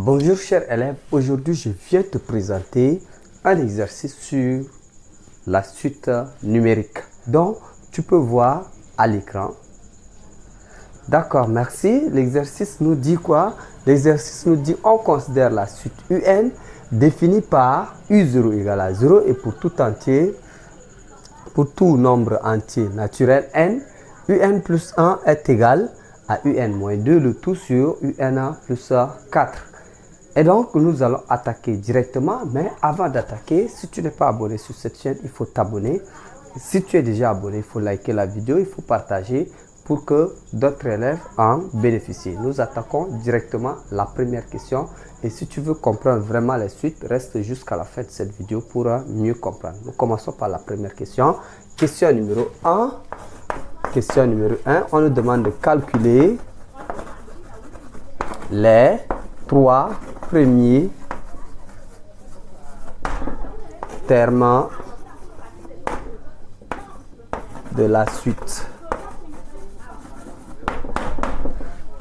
Bonjour chers élèves, aujourd'hui je viens te présenter un exercice sur la suite numérique. Donc tu peux voir à l'écran. D'accord, merci. L'exercice nous dit quoi? L'exercice nous dit on considère la suite UN définie par U0 égale à 0 et pour tout entier, pour tout nombre entier naturel n, UN plus 1 est égal à UN moins 2, le tout sur UN plus 4. Et donc, nous allons attaquer directement, mais avant d'attaquer, si tu n'es pas abonné sur cette chaîne, il faut t'abonner. Si tu es déjà abonné, il faut liker la vidéo, il faut partager pour que d'autres élèves en bénéficient. Nous attaquons directement la première question. Et si tu veux comprendre vraiment la suite, reste jusqu'à la fin de cette vidéo pour mieux comprendre. Nous commençons par la première question. Question numéro 1. Question numéro 1, on nous demande de calculer les 3 premiers termes de la suite.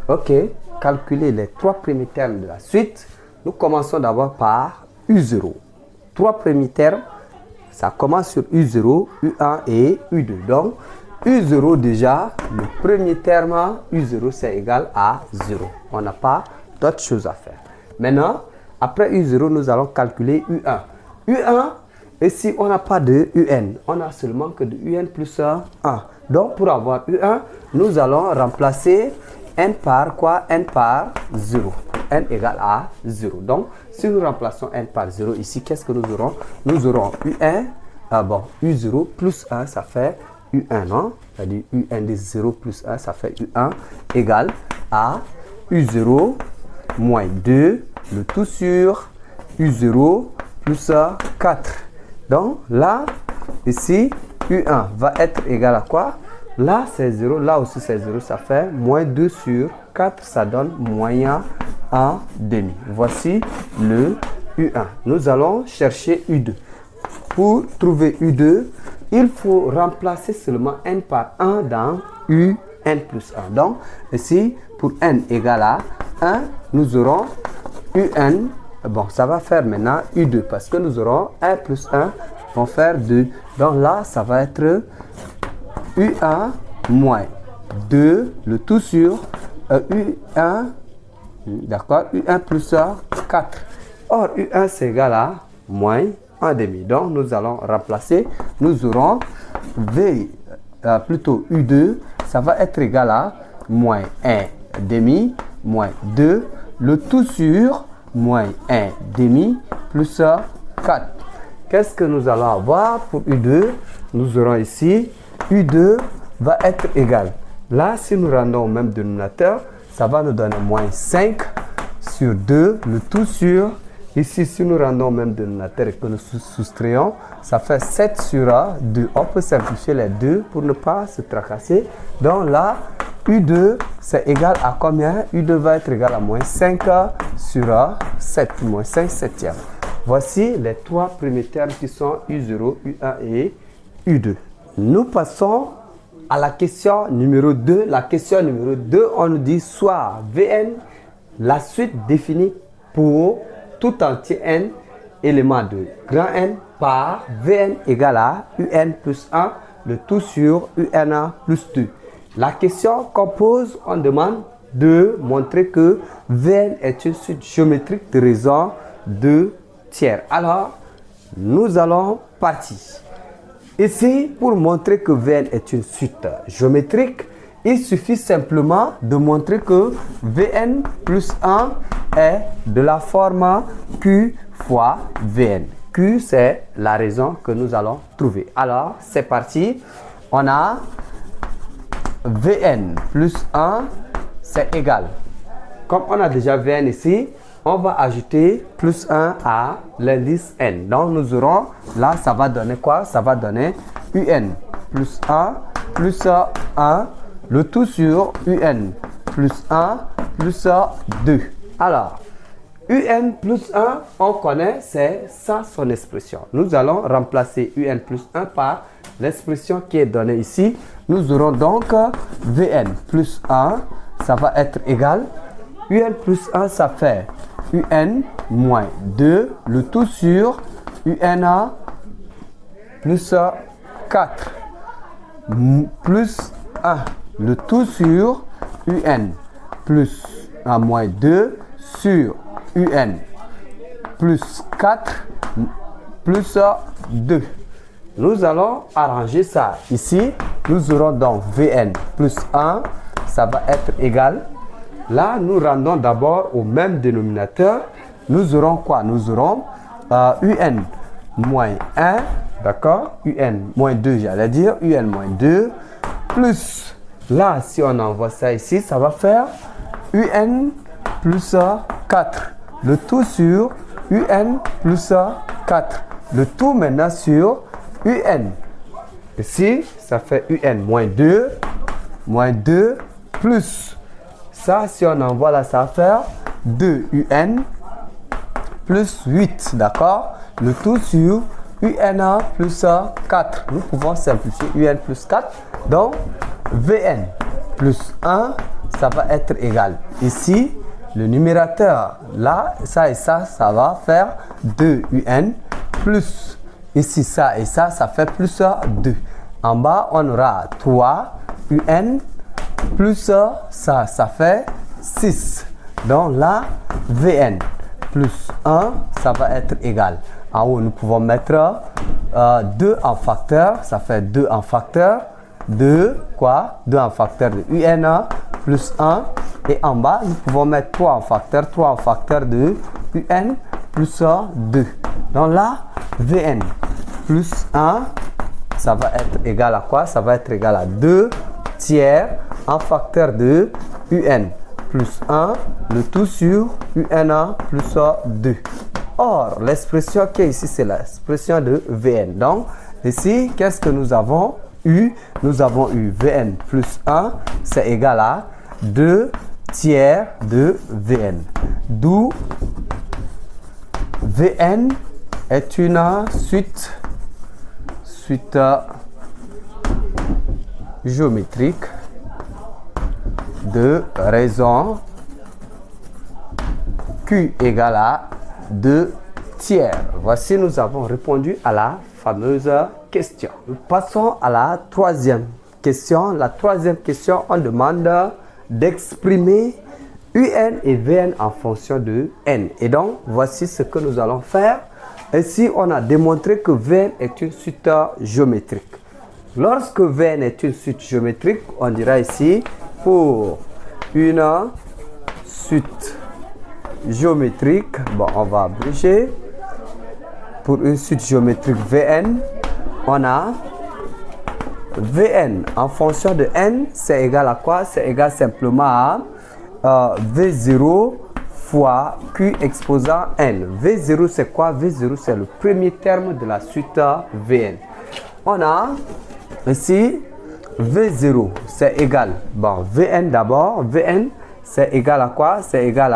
Ok, calculer les 3 premiers termes de la suite. Nous commençons d'abord par U0. 3 premiers termes, ça commence sur U0, U1 et U2. Donc, U0 déjà, le premier terme, U0 c'est égal à 0. On n'a pas d'autre chose à faire. Maintenant, après U0, nous allons calculer U1. U1, ici, on n'a pas de UN. On a seulement que de UN plus 1. Donc, pour avoir U1, nous allons remplacer N par quoi? N par 0. N égale à 0. Donc, si nous remplaçons N par 0 ici, qu'est-ce que nous aurons? Nous aurons U1, U0 plus 1, ça fait U1, non? C'est-à-dire UN de 0 plus 1, ça fait U1 égale à U0 moins 2, le tout sur U0 plus 4. Donc là, ici, U1 va être égal à quoi? Là, c'est 0, là aussi c'est 0, ça fait moins 2 sur 4, ça donne moyen 1 demi. Voici le U1. Nous allons chercher U2. Pour trouver U2, il faut remplacer seulement N par 1 dans UN plus 1. Donc, ici, pour N égale à 1, nous aurons UN. Bon, ça va faire maintenant U2 parce que nous aurons 1 plus 1 vont faire 2. Donc là, ça va être U1 moins 2, le tout sur U1, d'accord, U1 plus 4. Or, U1 c'est égal à moins 1 demi. Donc, nous allons remplacer. Nous aurons plutôt U2, ça va être égal à moins 1 demi, moins 2, le tout sur moins 1 demi plus 4. Qu'est-ce que nous allons avoir pour U2? Nous aurons ici U2 va être égal. Là, si nous rendons au même dénominateur, ça va nous donner moins 5 sur 2, le tout sur. Ici, si nous rendons au même dénominateur et que nous soustrayons, ça fait 7 sur 2. On peut simplifier les 2 pour ne pas se tracasser. Donc là, U2, c'est égal à combien? U2 va être égal à moins 5 sur 7, moins 5 septièmes. Voici les 3 premiers termes qui sont U0, U1 et U2. Nous passons à la question numéro 2. La question numéro 2, on nous dit soit Vn, la suite définie pour tout entier n, élément de grand N, par Vn égale à Un plus 1, le tout sur Un plus 2. La question qu'on pose, on demande de montrer que Vn est une suite géométrique de raison de tiers. Alors, nous allons partir. Ici, pour montrer que Vn est une suite géométrique, il suffit simplement de montrer que Vn plus 1 est de la forme Q fois Vn. Q, c'est la raison que nous allons trouver. Alors, c'est parti. On a Vn plus 1, c'est égal. Comme on a déjà Vn ici, on va ajouter plus 1 à l'indice n. Donc, nous aurons, là, ça va donner quoi? Ça va donner Un plus 1 plus 1, le tout sur Un plus 1 plus 2. Alors, Un plus 1, on connaît, c'est ça son expression. Nous allons remplacer Un plus 1 par l'expression qui est donnée ici. Nous aurons donc Vn plus 1, ça va être égal. Un plus 1, ça fait UN moins 2, le tout sur UNA plus 4, plus 1, le tout sur UN plus 1 moins 2 sur UN plus 4 plus 2. Nous allons arranger ça. Ici, nous aurons donc Vn plus 1, ça va être égal. Là, nous rendons d'abord au même dénominateur. Nous aurons quoi? Nous aurons UN moins 1, d'accord? UN moins 2, j'allais dire. UN moins 2, plus, là, si on envoie ça ici, ça va faire UN plus 4. Le tout sur UN plus 4. Le tout maintenant sur UN. Ici, ça fait UN moins 2 plus. Ça, si on envoie là, ça va faire 2UN plus 8, d'accord? Le tout sur UNA plus 4. Nous pouvons simplifier UN plus 4. Donc, VN plus 1, ça va être égal. Ici, le numérateur, là, ça et ça va faire 2UN plus. Ici, ça et ça fait plus 2. En bas, on aura 3UN plus ça fait 6. Donc là, Vn plus 1, ça va être égal. En haut, nous pouvons mettre 2 en facteur, ça fait 2 en facteur. 2 en facteur de UNA plus 1. Et en bas, nous pouvons mettre 3 en facteur de UN plus 2. Donc là, Vn plus 1, ça va être égal à quoi? Ça va être égal à 2 tiers en facteur de UN plus 1, le tout sur UNA plus 2. Or, l'expression qui est ici, c'est l'expression de Vn. Donc, ici, qu'est-ce que nous avons eu? Nous avons eu Vn plus 1, c'est égal à 2 tiers de Vn. D'où Vn est une suite géométrique de raison Q égale à 2 tiers. Voici, nous avons répondu à la fameuse question. Nous passons à la troisième question. La troisième question, on demande d'exprimer UN et Vn en fonction de N. Et donc, voici ce que nous allons faire. Ici, on a démontré que Vn est une suite géométrique. Lorsque Vn est une suite géométrique, on dira ici, pour une suite géométrique, bon, on va abréger. Pour une suite géométrique Vn, on a Vn en fonction de n, c'est égal à quoi? C'est égal simplement à V0 fois Q exposant n. V0 c'est quoi? V0 c'est le premier terme de la suite Vn. On a ici V0 c'est égal, bon, Vn d'abord, Vn c'est égal à quoi? C'est égal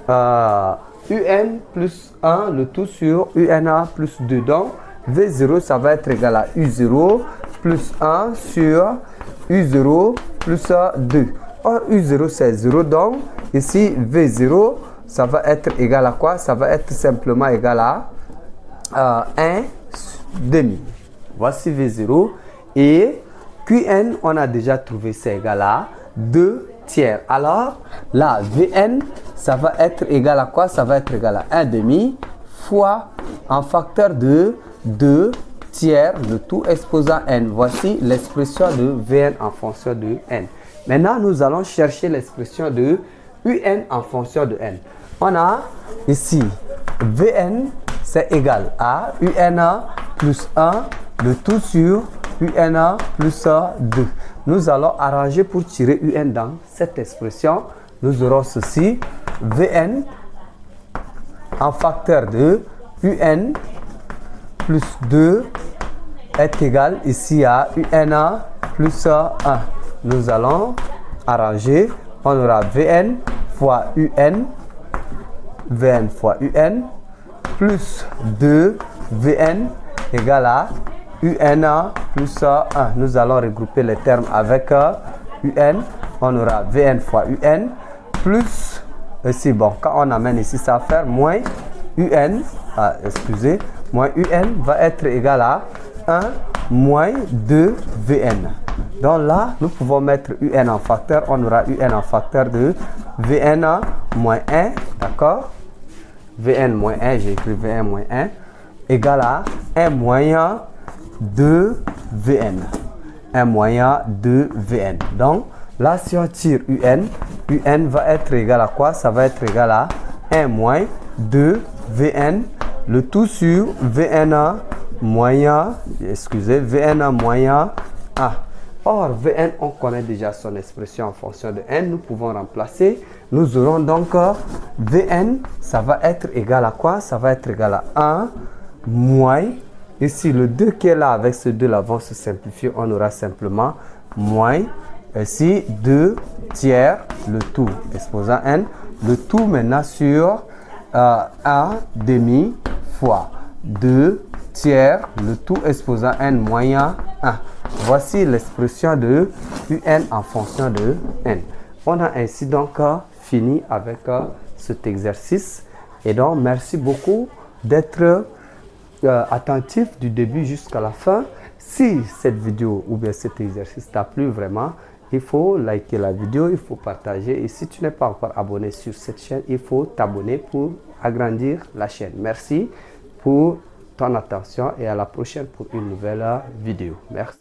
à UN plus 1, le tout sur UNA plus 2. Donc, V0, ça va être égal à U0 plus 1 sur U0 plus 2. Or, U0, c'est 0. Donc, ici, V0, ça va être égal à quoi? Ça va être simplement égal à 1 demi. Voici V0. Et Qn, on a déjà trouvé, c'est égal à 2 tiers. Alors, là, Vn, ça va être égal à quoi? Ça va être égal à 1 demi fois en facteur de 2 tiers, le tout exposant n. Voici l'expression de Vn en fonction de n. Maintenant, nous allons chercher l'expression de Un en fonction de n. On a ici Vn, c'est égal à UNA plus 1, le tout sur UNA plus 2. Nous allons arranger pour tirer UN dans cette expression. Nous aurons ceci, Vn en facteur de UN plus 2 est égal ici à UNA plus 1. Nous allons arranger. On aura Vn fois UN, Vn fois UN plus 2 Vn égale à UNA plus 1. Nous allons regrouper les termes avec UN. On aura Vn fois UN plus Ici, bon, quand on amène ici, ça va faire moins UN, excusez, moins UN va être égal à 1 moins 2 VN. Donc là, nous pouvons mettre UN en facteur. On aura UN en facteur de VN moins 1, d'accord? VN moins 1, j'ai écrit VN moins 1, égal à 1 moins 2 VN. 1 moins 2 VN. Donc, là, si on tire UN, UN va être égal à quoi? Ça va être égal à 1 moins 2 VN, le tout sur VN moyen, excusez, VN moyen A. Or, Vn, on connaît déjà son expression en fonction de n. Nous pouvons remplacer. Nous aurons donc Vn, ça va être égal à quoi? Ça va être égal à 1 moins. Ici, le 2 qui est là avec ce 2 là vont se simplifier. On aura simplement moins. Ici, 2 tiers, le tout exposant n. Le tout maintenant sur 1 demi fois 2 tiers, le tout exposant n moyen 1. Voici l'expression de UN en fonction de n. On a ainsi donc fini avec cet exercice. Et donc, merci beaucoup d'être attentif du début jusqu'à la fin. Si cette vidéo ou bien cet exercice t'a plu vraiment, il faut liker la vidéo, il faut partager. Et si tu n'es pas encore abonné sur cette chaîne, il faut t'abonner pour agrandir la chaîne. Merci pour ton attention et à la prochaine pour une nouvelle vidéo. Merci.